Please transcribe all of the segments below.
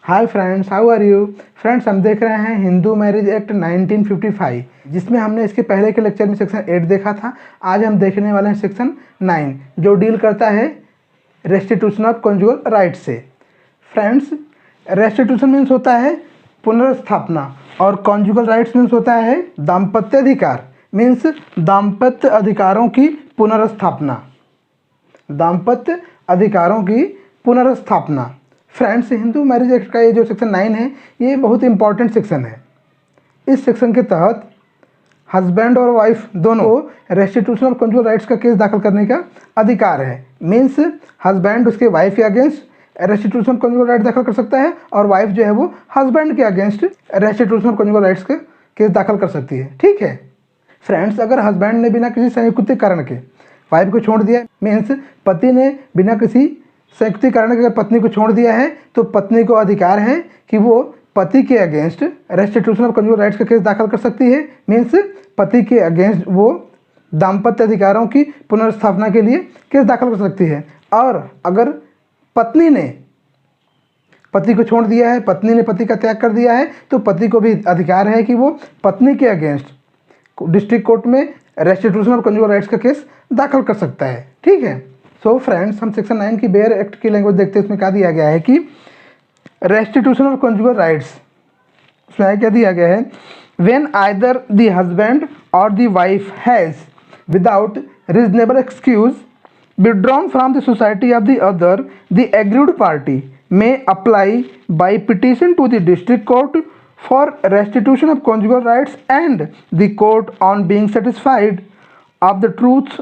Hi friends, how are you. Friends, हम देख रहे हैं हिंदू मैरिज एक्ट 1955, जिसमें हमने इसके पहले के लेक्चर में सेक्शन 8 देखा था। आज हम देखने वाले हैं सेक्शन 9, जो डील करता है रेस्टिट्यूशन ऑफ कॉन्जुगल राइट्स से। फ्रेंड्स, रेस्टिट्यूशन मीन्स होता है पुनर्स्थापना और कॉन्जुगल राइट्स मीन्स होता है दाम्पत्य अधिकार, मीन्स दाम्पत्य अधिकारों की पुनर्स्थापना, दाम्पत्य अधिकारों की पुनर्स्थापना। फ्रेंड्स, हिंदू मैरिज एक्ट का ये जो सेक्शन 9 है, ये बहुत इंपॉर्टेंट सेक्शन है। इस सेक्शन के तहत हस्बैंड और वाइफ दोनों को रेस्टिट्यूशन ऑफ कॉन्जुगल राइट्स का केस दाखिल करने का अधिकार है। मीन्स हस्बैंड उसके वाइफ के against restitution of conjugal right दाखिल कर सकता है और वाइफ जो है वो हस्बैंड के against restitution of conjugal rights का केस दाखिल कर सकती है। ठीक है फ्रेंड्स, अगर हस्बैंड ने बिना किसी संयुक्त कारण के वाइफ को छोड़ दिया, मीन्स पति ने बिना किसी संयुक्त कारण के अगर पत्नी को छोड़ दिया है, तो पत्नी को अधिकार है कि वो पति के against restitution of conjugal rights का केस दाखिल कर सकती है। मीन्स पति के अगेंस्ट वो दाम्पत्य अधिकारों की पुनर्स्थापना के लिए केस दाखिल कर सकती है। और अगर पत्नी ने पति को छोड़ दिया है, पत्नी ने पति का त्याग कर दिया है, तो पति को भी अधिकार है कि वो पत्नी के अगेंस्ट डिस्ट्रिक्ट कोर्ट में रेस्टिट्यूशन ऑफ कॉन्जुगल राइट्स का केस दाखिल कर सकता है। ठीक है। सो फ्रेंड्स, हम सेक्शन 9 की बेयर एक्ट की लैंग्वेज देखते हैं। इसमें क्या दिया गया है कि रेस्टिट्यूशन ऑफ कॉन्जुगल राइट्स, उसमें क्या दिया गया है, व्हेन आइदर द हस्बैंड और the wife has without reasonable excuse withdrawn from the society of the other, the aggrieved party may apply by petition to the district court for restitution of conjugal rights, and the court, on being satisfied of the truth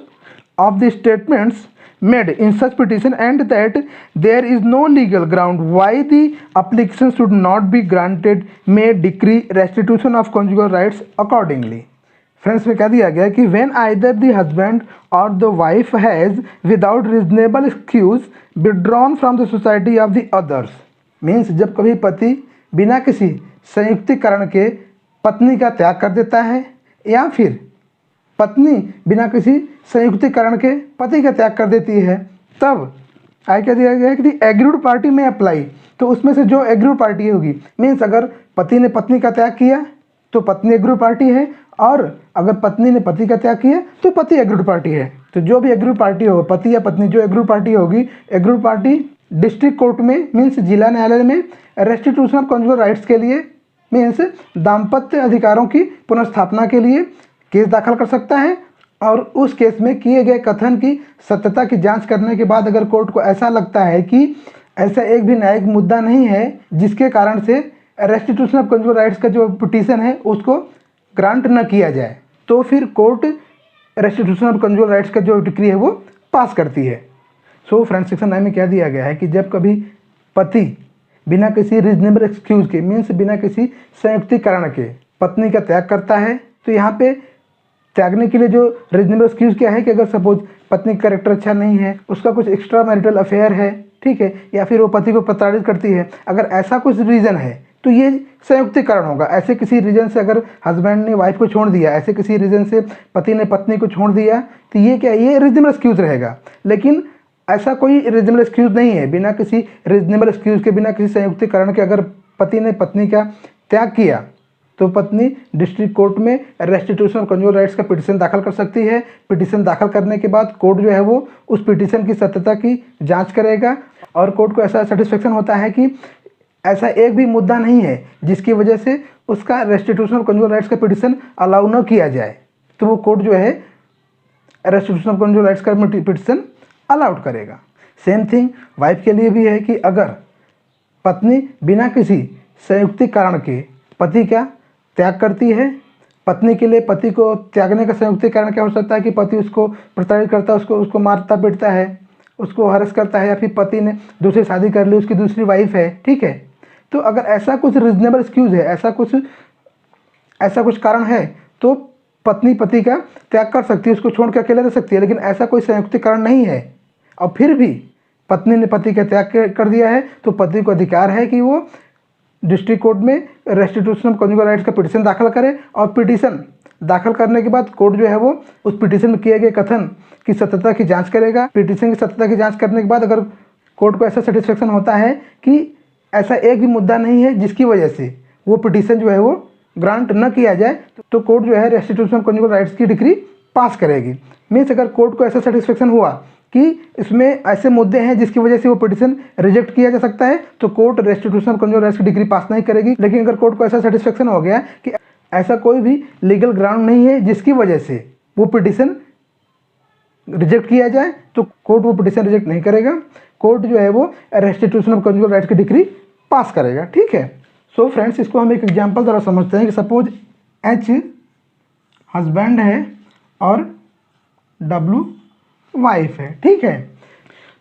of the statements made in such petition and that there is no legal ground why the application should not be granted, may decree restitution of conjugal rights accordingly. Friends, में क्या दिया गया कि when either the husband और the wife has without reasonable excuse withdrawn from the society of the others, means जब कभी पति बिना किसी संयुक्त कारण के पत्नी का त्याग कर देता है, या फिर पत्नी बिना किसी संयुक्त कारण के पति का त्याग कर देती है, तब आगे क्या दिया गया है कि एग्रीड पार्टी में अप्लाई। तो उसमें से जो एग्रीड पार्टी होगी, मीन्स अगर पति ने पत्नी का त्याग किया तो पत्नी एग्रीड पार्टी है, और अगर पत्नी ने पति का त्याग किया तो पति एग्रीड पार्टी है। तो जो भी एग्रीड पार्टी हो, पति या पत्नी जो एग्रीड पार्टी होगी, एग्रीड पार्टी डिस्ट्रिक्ट कोर्ट में, मीन्स जिला न्यायालय में रेस्टिट्यूशन ऑफ कॉन्जुगल राइट्स के लिए, मीन्स दाम्पत्य अधिकारों की पुनर्स्थापना के लिए केस दाखिल कर सकता है। और उस केस में किए गए कथन की सत्यता की जांच करने के बाद अगर कोर्ट को ऐसा लगता है कि ऐसा एक भी न्यायिक मुद्दा नहीं है जिसके कारण से रेस्टिट्यूशन ऑफ कॉन्जुगल राइट्स का जो पिटीशन है उसको ग्रांट न किया जाए, तो फिर court restitution of conjugal rights का जो डिक्री है वो पास करती है। सो फ्रेंड्स, सेक्शन 9 में क्या दिया गया है कि जब कभी पति बिना किसी रीजनेबल एक्सक्यूज के, मीन्स बिना किसी संयुक्त कारण के पत्नी का त्याग करता है, तो यहाँ पे त्यागने के लिए जो रीजनेबल एक्सक्यूज क्या है कि अगर सपोज पत्नी का कैरेक्टर अच्छा नहीं है, उसका कुछ एक्स्ट्रा मैरिटल अफेयर है, ठीक है, या फिर वो पति को प्रताड़ित करती है, अगर ऐसा कुछ रीज़न है तो ये संयुक्त कारण होगा। ऐसे किसी रीजन से अगर हस्बैंड ने वाइफ को छोड़ दिया, ऐसे किसी रीजन से पति ने पत्नी को छोड़ दिया, तो ये क्या, ये रीजनेबल एक्सक्यूज रहेगा। लेकिन ऐसा कोई रीजनेबल एक्सक्यूज नहीं है, बिना किसी रीजनेबल एक्सक्यूज के, बिना किसी संयुक्त कारण के अगर पति ने पत्नी का त्याग किया, तो पत्नी डिस्ट्रिक्ट कोर्ट में रेस्टिट्यूशन ऑफ कॉन्जुगल राइट्स का पिटीशन दाखिल कर सकती है। पिटीशन दाखिल करने के बाद कोर्ट जो है वो उस पिटीशन की सत्यता की जाँच करेगा, और कोर्ट को ऐसा सेटिस्फेक्शन होता है कि ऐसा एक भी मुद्दा नहीं है जिसकी वजह से उसका रेस्टिट्यूशन ऑफ कॉन्जुगल राइट्स का पिटीशन अलाउ न किया जाए, तो वो कोर्ट जो है रेस्टिट्यूशन ऑफ कॉन्जुगल राइट्स का पिटीशन अलाउड करेगा। सेम थिंग वाइफ के लिए भी है कि अगर पत्नी बिना किसी संयुक्त कारण के पति का त्याग करती है, पत्नी के लिए पति को त्यागने का संयुक्त कारण क्या हो सकता है कि पति उसको प्रताड़ित करता है, उसको मारता पीटता है, उसको हरस करता है, या फिर पति ने दूसरी शादी कर ली, उसकी दूसरी वाइफ है, ठीक है। तो अगर ऐसा कुछ रीजनेबल एक्सक्यूज है, ऐसा कुछ कारण है, तो पत्नी पति का त्याग कर सकती है, उसको छोड़ के अकेले रह सकती है। लेकिन ऐसा कोई संयुक्त कारण नहीं है और फिर भी पत्नी ने पति का त्याग कर दिया है, तो पति को अधिकार है कि वो डिस्ट्रिक्ट कोर्ट में रेस्टिट्यूशन ऑफ कॉन्जुगल राइट्स का पिटीशन दाखिल करे, और पिटीशन दाखिल करने के बाद कोर्ट जो है वो उस पिटीशन में किए गए कथन की सत्यता की जांच करेगा। पिटीशन की सत्यता की जांच करने के बाद अगर कोर्ट को ऐसा सेटिस्फेक्शन होता है कि ऐसा एक भी मुद्दा नहीं है जिसकी वजह से वो पिटीशन जो है वो ग्रांट न किया जाए, तो कोर्ट जो है रेस्टिट्यूशन ऑफ कंज्यूमर राइट्स की डिक्री पास करेगी। मीन्स अगर कोर्ट को ऐसा सेटिस्फेक्शन हुआ कि इसमें ऐसे मुद्दे हैं जिसकी वजह से वो पिटीशन रिजेक्ट किया जा सकता है, तो court restitution of consumer rights की डिक्री पास नहीं करेगी। लेकिन अगर कोर्ट को ऐसा सेटिस्फेक्शन हो गया कि ऐसा कोई भी लीगल ग्राउंड नहीं है जिसकी वजह से वो पिटीशन रिजेक्ट किया जाए, तो कोर्ट वो पिटीशन रिजेक्ट नहीं करेगा। कोर्ट जो है वो रेस्टिट्यूशन ऑफ कंज्यूमर राइट्स की डिक्री पास करेगा। ठीक है। सो फ्रेंड्स, इसको हम एक एग्जांपल द्वारा समझते हैं कि सपोज एच हस्बैंड है और डब्ल्यू वाइफ है। ठीक है।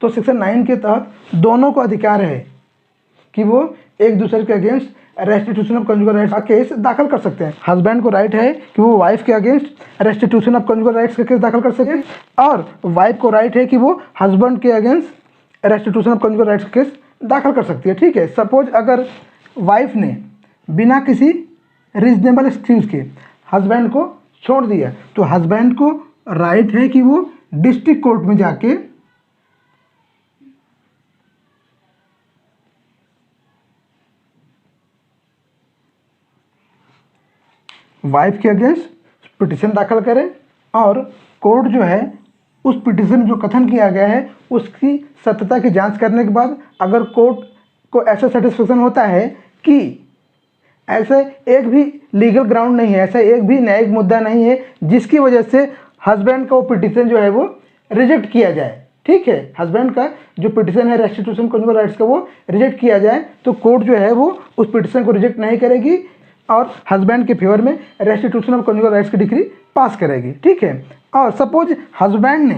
तो सेक्शन 9 के तहत दोनों को अधिकार है कि वो एक दूसरे के against restitution of consumer rights का केस दाखिल कर सकते हैं। हस्बैंड को राइट है कि वो वाइफ के against restitution of consumer rights का केस दाखिल कर सके, और वाइफ को राइट है कि वो हस्बैंड के against restitution of consumer rights का केस दाखिल कर सकती है। ठीक है। सपोज अगर वाइफ ने बिना किसी रीजनेबल एक्सक्यूज के हस्बैंड को छोड़ दिया, तो हस्बैंड को राइट है कि वो डिस्ट्रिक्ट कोर्ट में जाके वाइफ के अगेंस्ट पिटीशन दाखिल करें, और कोर्ट जो है उस पिटीशन में जो कथन किया गया है उसकी सत्यता की जांच करने के बाद अगर कोर्ट को ऐसा सेटिस्फेक्शन होता है कि ऐसे एक भी लीगल ग्राउंड नहीं है, ऐसा एक भी न्यायिक मुद्दा नहीं है जिसकी वजह से हस्बैंड का वो पिटीशन जो है वो रिजेक्ट किया जाए। ठीक है। हस्बैंड का जो पिटीशन है रेस्टिट्यूशन कंज्यूमर राइट्स का वो रिजेक्ट किया जाए, तो कोर्ट जो है वो उस पिटीशन को रिजेक्ट नहीं करेगी और हस्बैंड के फेवर में रेस्टिट्यूशन ऑफ कंज्यूमर राइट्स की डिक्री पास करेगी। ठीक है। और सपोज हस्बैंड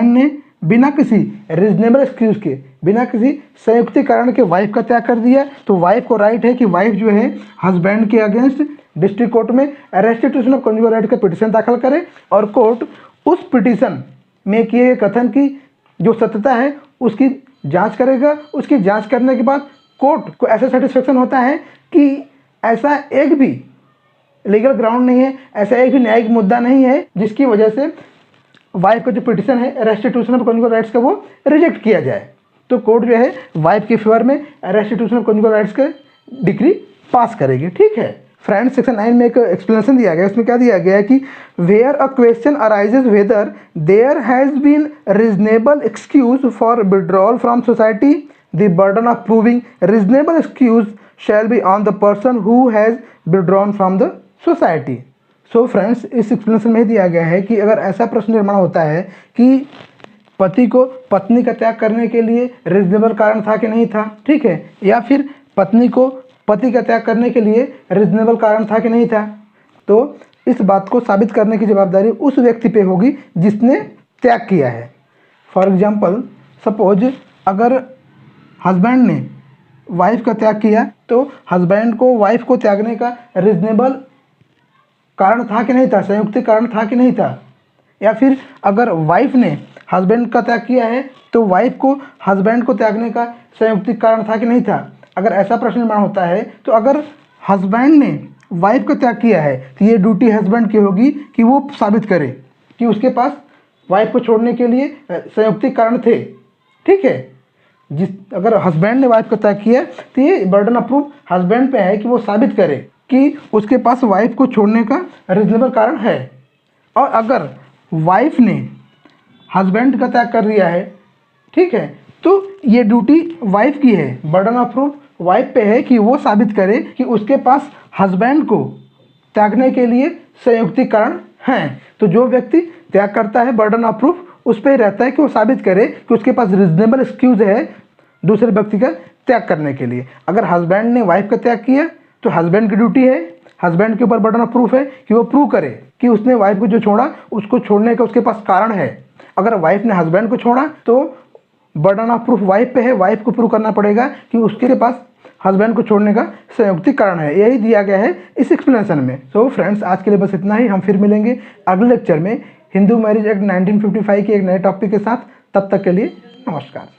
ने बिना किसी रीजनेबल एक्सक्यूज के, बिना किसी संयुक्त कारण के वाइफ का त्याग कर दिया, तो वाइफ को राइट है कि वाइफ जो है हस्बैंड के अगेंस्ट डिस्ट्रिक्ट कोर्ट में रेस्टिट्यूशन ऑफ कंज्यूमर राइट का पिटीशन दाखिल करे, और कोर्ट उस पिटीशन में किए गए कथन की जो सत्यता है उसकी जांच करेगा। उसकी जांच करने के बाद कोर्ट को ऐसा सेटिस्फेक्शन होता है कि ऐसा एक भी लीगल ग्राउंड नहीं है, ऐसा एक भी न्यायिक मुद्दा नहीं है जिसकी वजह से वाइफ का जो पिटीशन है रेस्टिट्यूशन ऑफ कंज्यूमर राइट्स का वो रिजेक्ट किया जाए, तो कोर्ट जो है वाइफ के फेवर में रेस्टिट्यूशन ऑफ कंज्यूमर राइट्स का डिक्री पास करेगी। ठीक है। फ्रेंड्स, सेक्शन 9 में एक एक्सप्लेनेशन दिया गया है। उसमें क्या दिया गया है कि where a question arises whether there has been reasonable excuse for withdrawal from society, the burden of proving reasonable excuse shall be on the person who has withdrawn from the society. So friends, इस explanation में दिया गया है कि अगर ऐसा प्रश्न निर्माण होता है कि पति को पत्नी का त्याग करने के लिए रीजनेबल कारण था कि नहीं था, ठीक है, या फिर पत्नी को पति का त्याग करने के लिए रीजनेबल कारण था कि नहीं था, तो इस बात को साबित करने की जवाबदारी उस व्यक्ति पे होगी जिसने त्याग किया है। फॉर एग्जाम्पल, सपोज अगर हस्बैंड ने वाइफ का त्याग किया, तो हस्बैंड को वाइफ को त्यागने का रीजनेबल कारण था कि नहीं था, संयुक्त कारण था कि नहीं था, या फिर अगर वाइफ ने हस्बैंड का त्याग किया है तो वाइफ को हस्बैंड को त्यागने का संयुक्त कारण था कि नहीं था। अगर ऐसा प्रश्न निर्माण होता है तो अगर हस्बैंड ने वाइफ का त्याग किया है तो ये ड्यूटी हस्बैंड की होगी कि वो साबित करे कि उसके पास वाइफ को छोड़ने के लिए संयुक्त कारण थे। ठीक है। अगर हस्बैंड ने वाइफ का त्याग किया तो ये बर्डन ऑफ प्रूफ हस्बैंड पे है कि वो साबित करे कि उसके पास वाइफ को छोड़ने का रीजनेबल कारण है। और अगर वाइफ ने हस्बैंड का त्याग कर दिया है, ठीक है, तो ये ड्यूटी वाइफ की है, बर्डन ऑफ प्रूफ वाइफ पे है कि वो साबित करे कि उसके पास हस्बैंड को त्यागने के लिए संयुक्त कारण हैं। तो जो व्यक्ति त्याग करता है, बर्डन ऑफ प्रूफ उस पर ही रहता है कि वो साबित करे कि उसके पास रीजनेबल एक्सक्यूज है दूसरे व्यक्ति का त्याग करने के लिए। अगर हस्बैंड ने वाइफ का त्याग किया तो हस्बैंड की ड्यूटी है, हस्बैंड के ऊपर बर्डन ऑफ प्रूफ है कि वो प्रूव करे कि उसने वाइफ को जो छोड़ा उसको छोड़ने का उसके पास कारण है। अगर वाइफ ने हस्बैंड को छोड़ा तो बर्डन ऑफ प्रूफ वाइफ पे है, वाइफ को प्रूव करना पड़ेगा कि उसके पास हस्बैंड को छोड़ने का संयुक्त कारण है। यही दिया गया है इस एक्सप्लेनेशन में। सो फ्रेंड्स, आज के लिए बस इतना ही। हम फिर मिलेंगे अगले लेक्चर में हिंदू मैरिज एक्ट 1955 के एक नए टॉपिक के साथ। तब तक के लिए नमस्कार।